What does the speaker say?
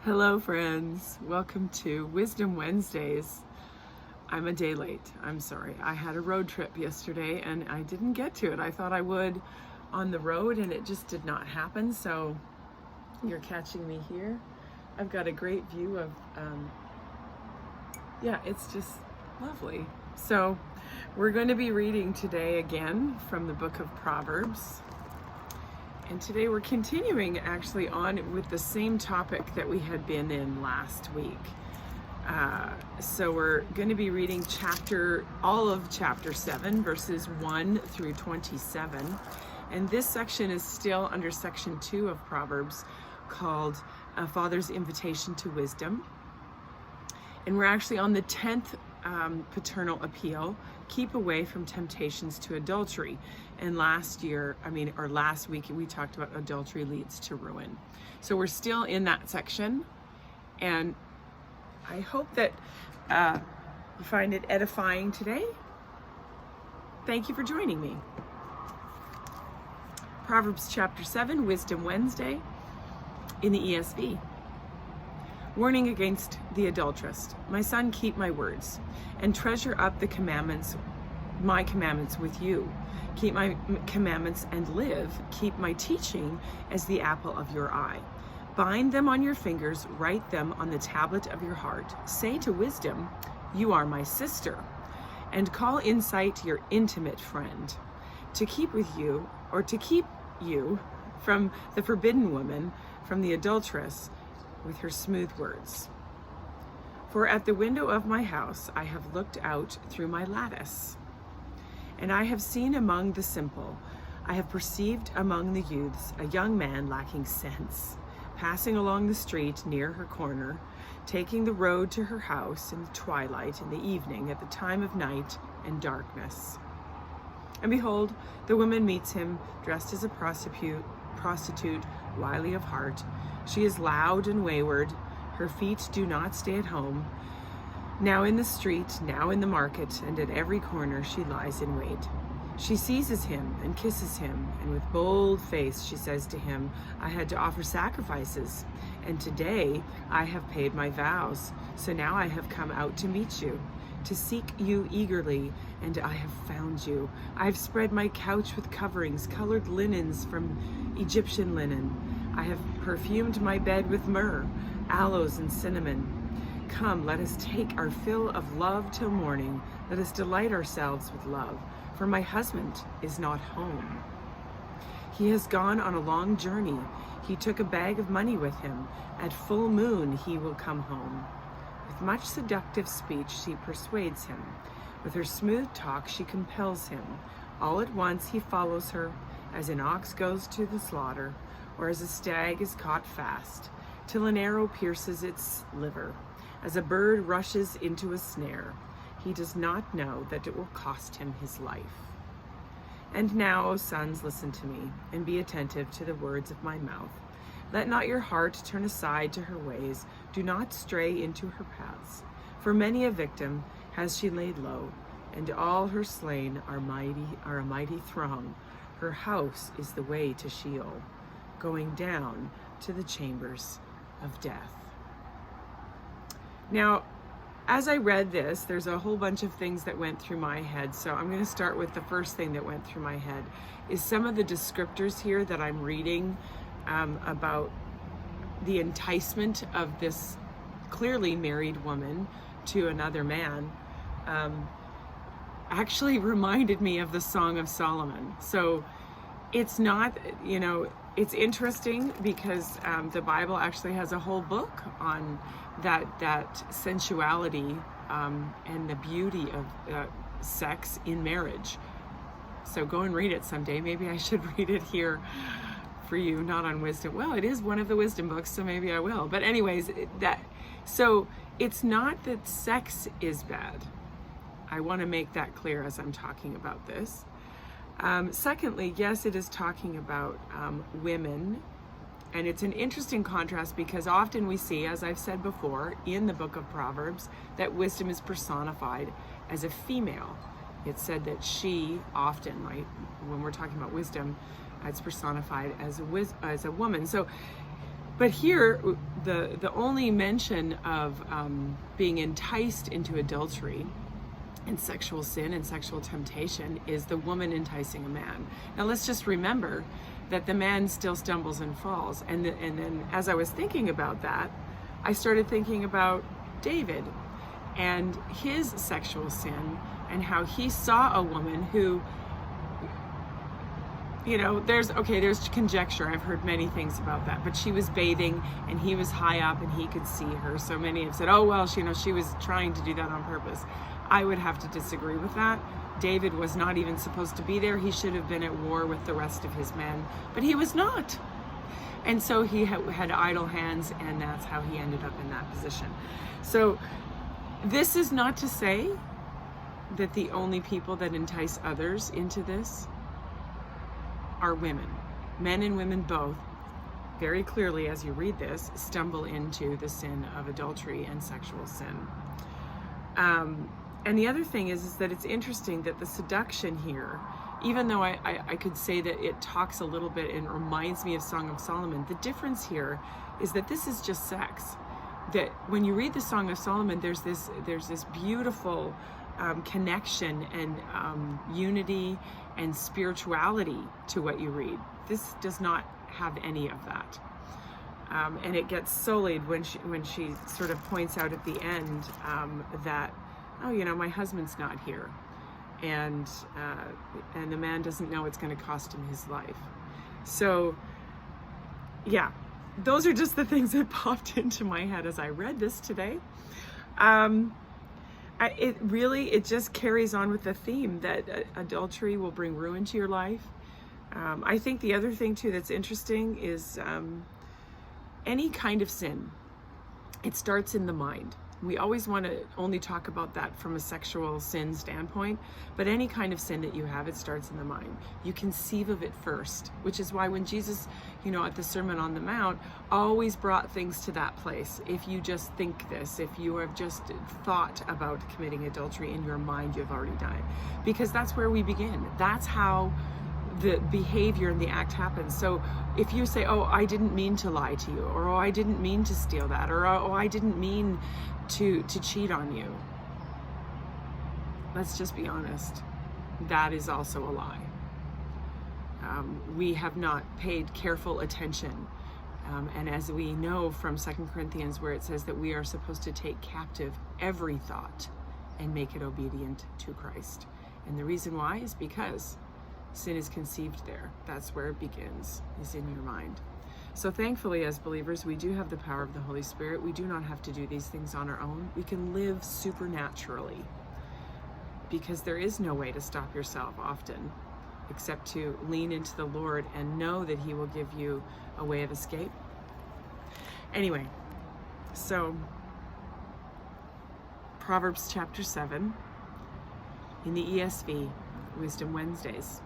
Hello friends, welcome to Wisdom Wednesdays. I'm a day late, I'm sorry. I had a road trip yesterday and I didn't get to it. I thought I would on the road and it just did not happen, so you're catching me here. I've got a great view of, it's just lovely. So we're going to be reading today again from the book of Proverbs. And today we're continuing actually on with the same topic that we had been in last week. So we're going to be reading all of chapter 7, verses 1 through 27. And this section is still under section 2 of Proverbs called A Father's Invitation to Wisdom. And we're actually on the 10th Paternal Appeal, keep away from temptations to adultery. And last week, we talked about adultery leads to ruin. So we're still in that section, and I hope that you find it edifying today. Thank you for joining me. Proverbs chapter 7, Wisdom Wednesday, in the ESV. Warning against the adulteress. My son, keep my words, and treasure up my commandments with you. Keep my commandments and live. Keep my teaching as the apple of your eye. Bind them on your fingers, write them on the tablet of your heart. Say to wisdom, you are my sister, and call insight your intimate friend. To keep you from the forbidden woman, from the adulteress, with her smooth words. For at the window of my house I have looked out through my lattice, and I have seen among the simple, I have perceived among the youths a young man lacking sense, passing along the street near her corner, taking the road to her house in the twilight, in the evening, at the time of night and darkness. And behold, the woman meets him, dressed as a prostitute, wily of heart. She is loud and wayward. Her feet do not stay at home. Now in the street, now in the market, and at every corner she lies in wait. She seizes him and kisses him, and with bold face she says to him, I had to offer sacrifices, and today I have paid my vows. So now I have come out to meet you, to seek you eagerly, and I have found you. I have spread my couch with coverings, colored linens from Egyptian linen. I have perfumed my bed with myrrh, aloes, and cinnamon. Come, let us take our fill of love till morning. Let us delight ourselves with love, for my husband is not home. He has gone on a long journey. He took a bag of money with him. At full moon he will come home. With much seductive speech she persuades him. With her smooth talk she compels him. All at once he follows her, as an ox goes to the slaughter, or as a stag is caught fast, till an arrow pierces its liver, as a bird rushes into a snare. He does not know that it will cost him his life. And now, O sons, listen to me, and be attentive to the words of my mouth. Let not your heart turn aside to her ways. Do not stray into her paths. For many a victim has she laid low, and all her slain are a mighty throng. Her house is the way to Sheol, going down to the chambers of death. Now, as I read this, there's a whole bunch of things that went through my head. So I'm going to start with the first thing that went through my head is some of the descriptors here that I'm reading about the enticement of this clearly married woman to another man actually reminded me of the Song of Solomon. So it's not, it's interesting because the Bible actually has a whole book on that sensuality and the beauty of sex in marriage. So go and read it someday. Maybe I should read it here for you, not on wisdom. Well, it is one of the wisdom books, so maybe I will. But anyways, so it's not that sex is bad. I want to make that clear as I'm talking about this. Secondly, yes, it is talking about women. And it's an interesting contrast because often we see, as I've said before, in the book of Proverbs, that wisdom is personified as a female. It's said that she often, right, when we're talking about wisdom, it's personified as a woman. So, but here, the only mention of being enticed into adultery and sexual sin and sexual temptation is the woman enticing a man. Now let's just remember that the man still stumbles and falls. And then as I was thinking about that, I started thinking about David and his sexual sin and how he saw a woman who, there's conjecture. I've heard many things about that, but she was bathing and he was high up and he could see her. So many have said, oh, well, she was trying to do that on purpose. I would have to disagree with that. David was not even supposed to be there. He should have been at war with the rest of his men, but he was not. And so he had idle hands, and that's how he ended up in that position. So this is not to say that the only people that entice others into this are women. Men and women both, very clearly as you read this, stumble into the sin of adultery and sexual sin. And the other thing is that it's interesting that the seduction here, even though I could say that it talks a little bit and reminds me of Song of Solomon, the difference here is that this is just sex. That when you read the Song of Solomon, there's this beautiful connection and unity and spirituality to what you read. This does not have any of that. And it gets sullied when she sort of points out at the end that, oh, my husband's not here, and the man doesn't know it's going to cost him his life. So, yeah, those are just the things that popped into my head as I read this today. It just carries on with the theme that adultery will bring ruin to your life. I think the other thing too that's interesting is any kind of sin, it starts in the mind. We always want to only talk about that from a sexual sin standpoint, but any kind of sin that you have, it starts in the mind. You conceive of it first, which is why when Jesus, at the Sermon on the Mount, always brought things to that place. If you just think this, if you have just thought about committing adultery in your mind, you've already done it. Because that's where we begin. That's how the behavior and the act happens. So if you say, oh, I didn't mean to lie to you, or oh, I didn't mean to steal that, or oh, I didn't mean to cheat on you, let's just be honest, that is also a lie. We have not paid careful attention. And as we know from 2 Corinthians, where it says that we are supposed to take captive every thought and make it obedient to Christ. And the reason why is because sin is conceived there. That's where it begins, is in your mind. So thankfully, as believers, we do have the power of the Holy Spirit. We do not have to do these things on our own. We can live supernaturally, because there is no way to stop yourself often except to lean into the Lord and know that He will give you a way of escape. Anyway, so Proverbs chapter 7 in the ESV, Wisdom Wednesdays.